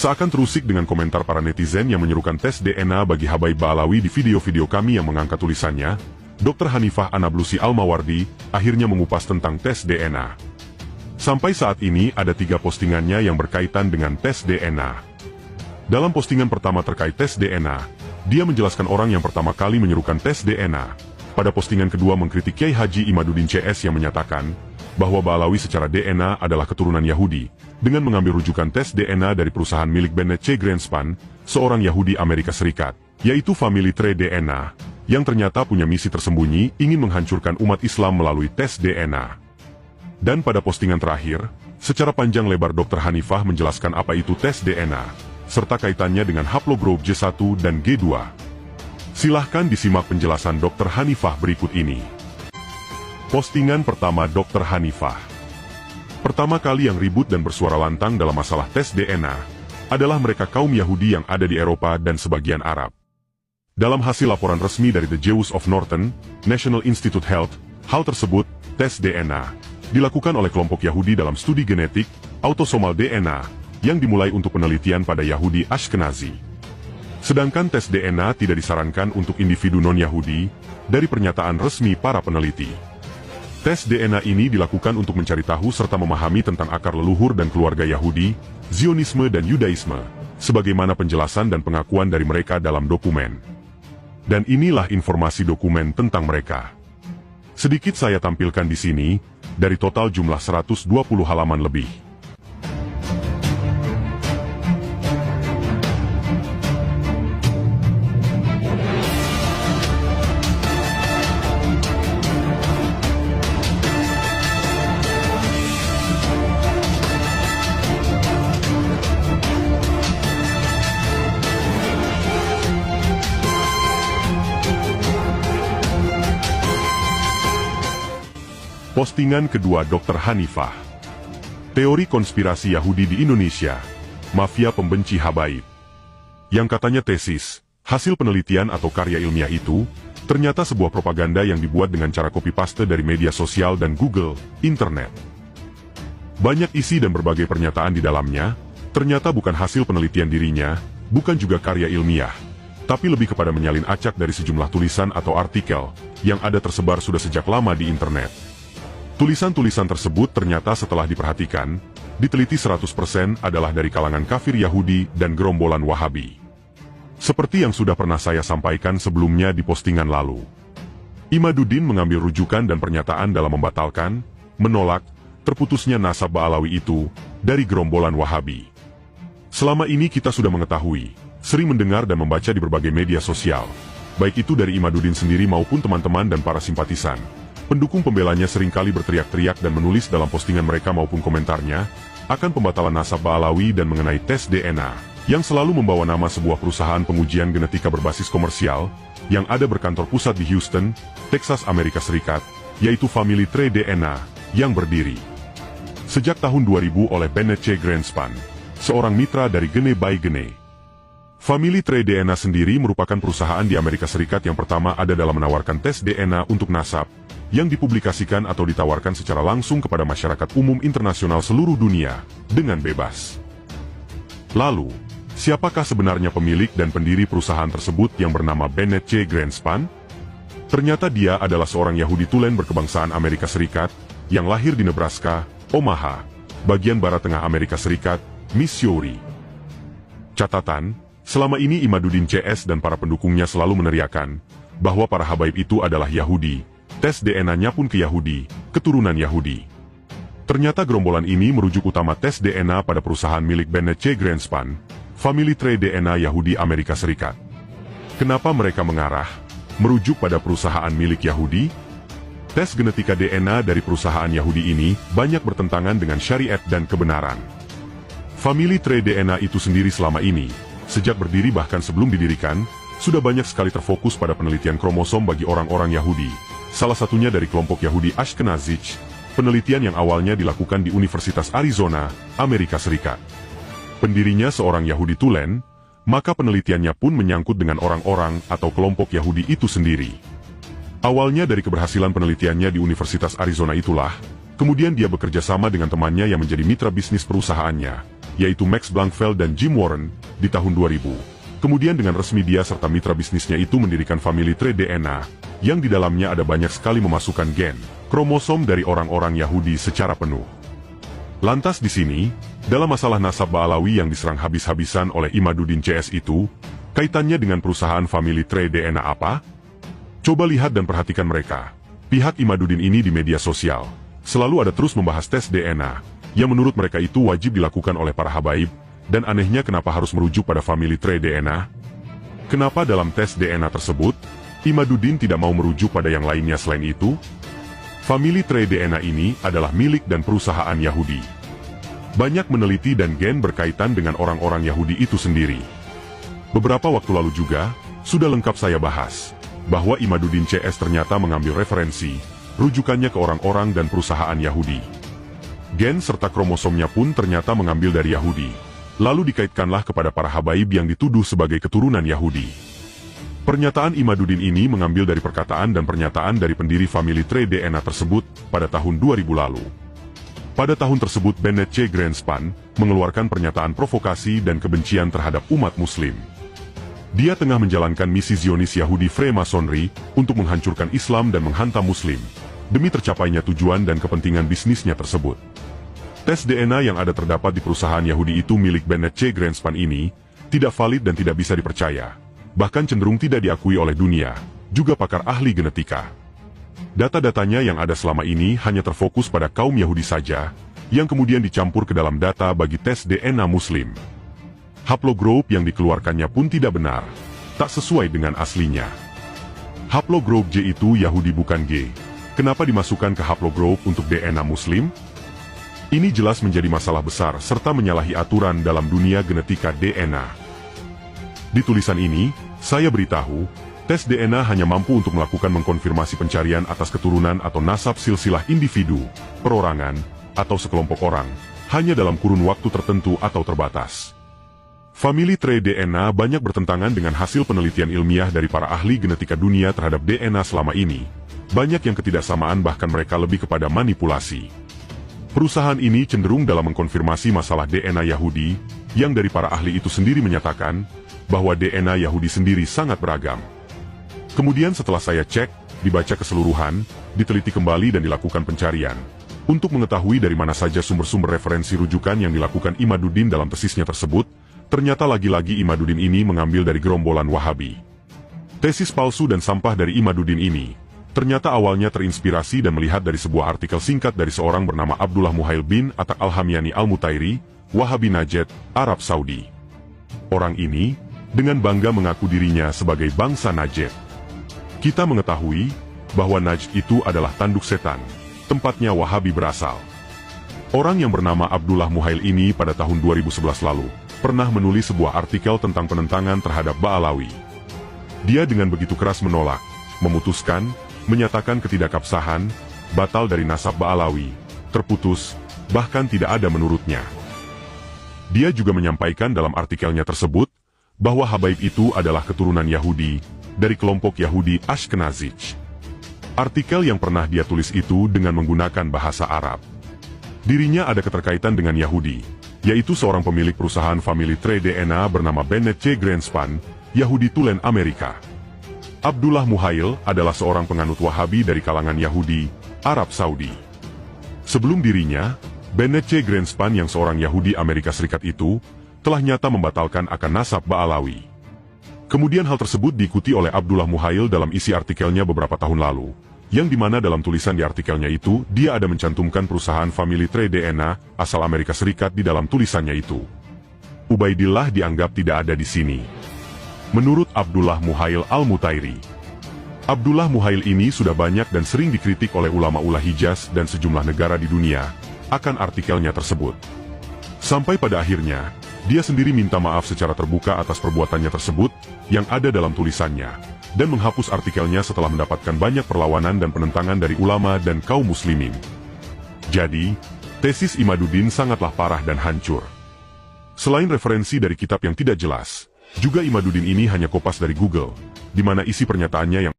Seakan terusik dengan komentar para netizen yang menyerukan tes DNA bagi Habaib Ba'alawi di video-video kami yang mengangkat tulisannya, Dr. Hanifah Anablusi Al-Mawardi akhirnya mengupas tentang tes DNA. Sampai saat ini ada 3 postingannya yang berkaitan dengan tes DNA. Dalam postingan pertama terkait tes DNA, dia menjelaskan orang yang pertama kali menyerukan tes DNA. Pada postingan kedua mengkritik Kiai Haji Imaduddin CS yang menyatakan bahwa Ba'alawi secara DNA adalah keturunan Yahudi, dengan mengambil rujukan tes DNA dari perusahaan milik Bennett C. Greenspan, seorang Yahudi Amerika Serikat, yaitu Family Tree DNA, yang ternyata punya misi tersembunyi ingin menghancurkan umat Islam melalui tes DNA. Dan pada postingan terakhir, secara panjang lebar Dr. Hanifah menjelaskan apa itu tes DNA, serta kaitannya dengan haplogroup J1 dan G2. Silahkan disimak penjelasan Dr. Hanifah berikut ini. Postingan pertama Dr. Hanifah. Pertama kali yang ribut dan bersuara lantang dalam masalah tes DNA adalah mereka kaum Yahudi yang ada di Eropa dan sebagian Arab. Dalam hasil laporan resmi dari The Jews of Norton, National Institute Health, hal tersebut, tes DNA, dilakukan oleh kelompok Yahudi dalam studi genetik, autosomal DNA, yang dimulai untuk penelitian pada Yahudi Ashkenazi. Sedangkan tes DNA tidak disarankan untuk individu non-Yahudi, dari pernyataan resmi para peneliti. Tes DNA ini dilakukan untuk mencari tahu serta memahami tentang akar leluhur dan keluarga Yahudi, Zionisme dan Yudaisme, sebagaimana penjelasan dan pengakuan dari mereka dalam dokumen. Dan inilah informasi dokumen tentang mereka. Sedikit saya tampilkan di sini, dari total jumlah 120 halaman lebih. Postingan kedua Dr. Hanifah. Teori konspirasi Yahudi di Indonesia, mafia pembenci Habaib. Yang katanya tesis, hasil penelitian atau karya ilmiah itu, ternyata sebuah propaganda yang dibuat dengan cara copy-paste dari media sosial dan Google, internet. Banyak isi dan berbagai pernyataan di dalamnya, ternyata bukan hasil penelitian dirinya, bukan juga karya ilmiah, tapi lebih kepada menyalin acak dari sejumlah tulisan atau artikel, yang ada tersebar sudah sejak lama di internet. Tulisan-tulisan tersebut ternyata setelah diperhatikan, diteliti 100% adalah dari kalangan kafir Yahudi dan gerombolan Wahabi. Seperti yang sudah pernah saya sampaikan sebelumnya di postingan lalu. Imaduddin mengambil rujukan dan pernyataan dalam membatalkan, menolak, terputusnya nasab Ba'alawi itu, dari gerombolan Wahabi. Selama ini kita sudah mengetahui, sering mendengar dan membaca di berbagai media sosial, baik itu dari Imaduddin sendiri maupun teman-teman dan para simpatisan. Pendukung pembelanya seringkali berteriak-teriak dan menulis dalam postingan mereka maupun komentarnya, akan pembatalan nasab Ba'alawi dan mengenai tes DNA, yang selalu membawa nama sebuah perusahaan pengujian genetika berbasis komersial, yang ada berkantor pusat di Houston, Texas, Amerika Serikat, yaitu Family Tree DNA, yang berdiri sejak tahun 2000 oleh Bennett C. Greenspan, seorang mitra dari Gene by Gene. Family Tree DNA sendiri merupakan perusahaan di Amerika Serikat yang pertama ada dalam menawarkan tes DNA untuk nasab, yang dipublikasikan atau ditawarkan secara langsung kepada masyarakat umum internasional seluruh dunia, dengan bebas. Lalu, siapakah sebenarnya pemilik dan pendiri perusahaan tersebut yang bernama Bennett C. Greenspan? Ternyata dia adalah seorang Yahudi tulen berkebangsaan Amerika Serikat, yang lahir di Nebraska, Omaha, bagian barat tengah Amerika Serikat, Missouri. Catatan, selama ini Imaduddin CS dan para pendukungnya selalu meneriakan, bahwa para Habaib itu adalah Yahudi, tes DNA-nya pun ke Yahudi, keturunan Yahudi. Ternyata gerombolan ini merujuk utama tes DNA pada perusahaan milik Bennett C. Greenspan, Family Tree DNA Yahudi Amerika Serikat. Kenapa mereka mengarah, merujuk pada perusahaan milik Yahudi? Tes genetika DNA dari perusahaan Yahudi ini banyak bertentangan dengan syariat dan kebenaran. Family Tree DNA itu sendiri selama ini, sejak berdiri bahkan sebelum didirikan, sudah banyak sekali terfokus pada penelitian kromosom bagi orang-orang Yahudi. Salah satunya dari kelompok Yahudi Ashkenazi, penelitian yang awalnya dilakukan di Universitas Arizona, Amerika Serikat. Pendirinya seorang Yahudi tulen, maka penelitiannya pun menyangkut dengan orang-orang atau kelompok Yahudi itu sendiri. Awalnya dari keberhasilan penelitiannya di Universitas Arizona itulah, kemudian dia bekerja sama dengan temannya yang menjadi mitra bisnis perusahaannya, yaitu Max Blankfeld dan Jim Warren, di tahun 2000. Kemudian dengan resmi dia serta mitra bisnisnya itu mendirikan Family Tree DNA, yang di dalamnya ada banyak sekali memasukkan gen, kromosom dari orang-orang Yahudi secara penuh. Lantas di sini, dalam masalah nasab Ba'alawi yang diserang habis-habisan oleh Imaduddin CS itu, kaitannya dengan perusahaan Family Tree DNA apa? Coba lihat dan perhatikan mereka. Pihak Imaduddin ini di media sosial, selalu ada terus membahas tes DNA, yang menurut mereka itu wajib dilakukan oleh para habaib, dan anehnya kenapa harus merujuk pada Family Tree DNA? Kenapa dalam tes DNA tersebut, Imaduddin tidak mau merujuk pada yang lainnya selain itu? Family Tree DNA ini adalah milik dan perusahaan Yahudi. Banyak meneliti dan gen berkaitan dengan orang-orang Yahudi itu sendiri. Beberapa waktu lalu juga, sudah lengkap saya bahas, bahwa Imaduddin CS ternyata mengambil referensi, rujukannya ke orang-orang dan perusahaan Yahudi. Gen serta kromosomnya pun ternyata mengambil dari Yahudi. Lalu dikaitkanlah kepada para habaib yang dituduh sebagai keturunan Yahudi. Pernyataan Imaduddin ini mengambil dari perkataan dan pernyataan dari pendiri Family Tree DNA tersebut pada tahun 2000 lalu. Pada tahun tersebut Bennett C. Greenspan mengeluarkan pernyataan provokasi dan kebencian terhadap umat Muslim. Dia tengah menjalankan misi Zionis Yahudi Freemasonry untuk menghancurkan Islam dan menghantam Muslim, demi tercapainya tujuan dan kepentingan bisnisnya tersebut. Tes DNA yang ada terdapat di perusahaan Yahudi itu milik Bennett C. Greenspan ini, tidak valid dan tidak bisa dipercaya. Bahkan cenderung tidak diakui oleh dunia, juga pakar ahli genetika. Data-datanya yang ada selama ini hanya terfokus pada kaum Yahudi saja, yang kemudian dicampur ke dalam data bagi tes DNA Muslim. Haplogroup yang dikeluarkannya pun tidak benar, tak sesuai dengan aslinya. Haplogroup J itu Yahudi bukan G. Kenapa dimasukkan ke haplogroup untuk DNA Muslim? Ini jelas menjadi masalah besar serta menyalahi aturan dalam dunia genetika DNA. Di tulisan ini, saya beritahu, tes DNA hanya mampu untuk melakukan mengkonfirmasi pencarian atas keturunan atau nasab silsilah individu, perorangan, atau sekelompok orang, hanya dalam kurun waktu tertentu atau terbatas. Family Tree DNA banyak bertentangan dengan hasil penelitian ilmiah dari para ahli genetika dunia terhadap DNA selama ini. Banyak yang ketidaksamaan bahkan mereka lebih kepada manipulasi. Perusahaan ini cenderung dalam mengkonfirmasi masalah DNA Yahudi, yang dari para ahli itu sendiri menyatakan, bahwa DNA Yahudi sendiri sangat beragam. Kemudian setelah saya cek, dibaca keseluruhan, diteliti kembali dan dilakukan pencarian, untuk mengetahui dari mana saja sumber-sumber referensi rujukan yang dilakukan Imaduddin dalam tesisnya tersebut, ternyata lagi-lagi Imaduddin ini mengambil dari gerombolan Wahabi. Tesis palsu dan sampah dari Imaduddin ini, ternyata awalnya terinspirasi dan melihat dari sebuah artikel singkat dari seorang bernama Abdullah Muhail bin Atak Al-Hamyani Al-Mutairi, Wahabi Najd, Arab Saudi. Orang ini, dengan bangga mengaku dirinya sebagai bangsa Najd. Kita mengetahui, bahwa Najd itu adalah tanduk setan, tempatnya Wahabi berasal. Orang yang bernama Abdullah Muhail ini pada tahun 2011 lalu, pernah menulis sebuah artikel tentang penentangan terhadap Ba'alawi. Dia dengan begitu keras menolak, memutuskan, menyatakan ketidakabsahan, batal dari nasab Ba'alawi, terputus, bahkan tidak ada menurutnya. Dia juga menyampaikan dalam artikelnya tersebut, bahwa habaib itu adalah keturunan Yahudi, dari kelompok Yahudi Ashkenazij. Artikel yang pernah dia tulis itu dengan menggunakan bahasa Arab. Dirinya ada keterkaitan dengan Yahudi, yaitu seorang pemilik perusahaan Family Tree DNA bernama Bennett C. Greenspan, Yahudi Tulen Amerika. Abdullah Muhail adalah seorang penganut Wahabi dari kalangan Yahudi, Arab Saudi. Sebelum dirinya, Bennett C. Greenspan yang seorang Yahudi Amerika Serikat itu, telah nyata membatalkan akan nasab Ba'alawi. Kemudian hal tersebut diikuti oleh Abdullah Muhail dalam isi artikelnya beberapa tahun lalu, yang dimana dalam tulisan di artikelnya itu, dia ada mencantumkan perusahaan Family Tree DNA, asal Amerika Serikat di dalam tulisannya itu. Ubaidillah dianggap tidak ada di sini. Menurut Abdullah Muhail Al-Mutairi, Abdullah Muhail ini sudah banyak dan sering dikritik oleh ulama-ulama Hijaz dan sejumlah negara di dunia akan artikelnya tersebut. Sampai pada akhirnya, dia sendiri minta maaf secara terbuka atas perbuatannya tersebut yang ada dalam tulisannya, dan menghapus artikelnya setelah mendapatkan banyak perlawanan dan penentangan dari ulama dan kaum muslimin. Jadi, tesis Imaduddin sangatlah parah dan hancur. Selain referensi dari kitab yang tidak jelas, juga Imaduddin ini hanya kopas dari Google, di mana isi pernyataannya yang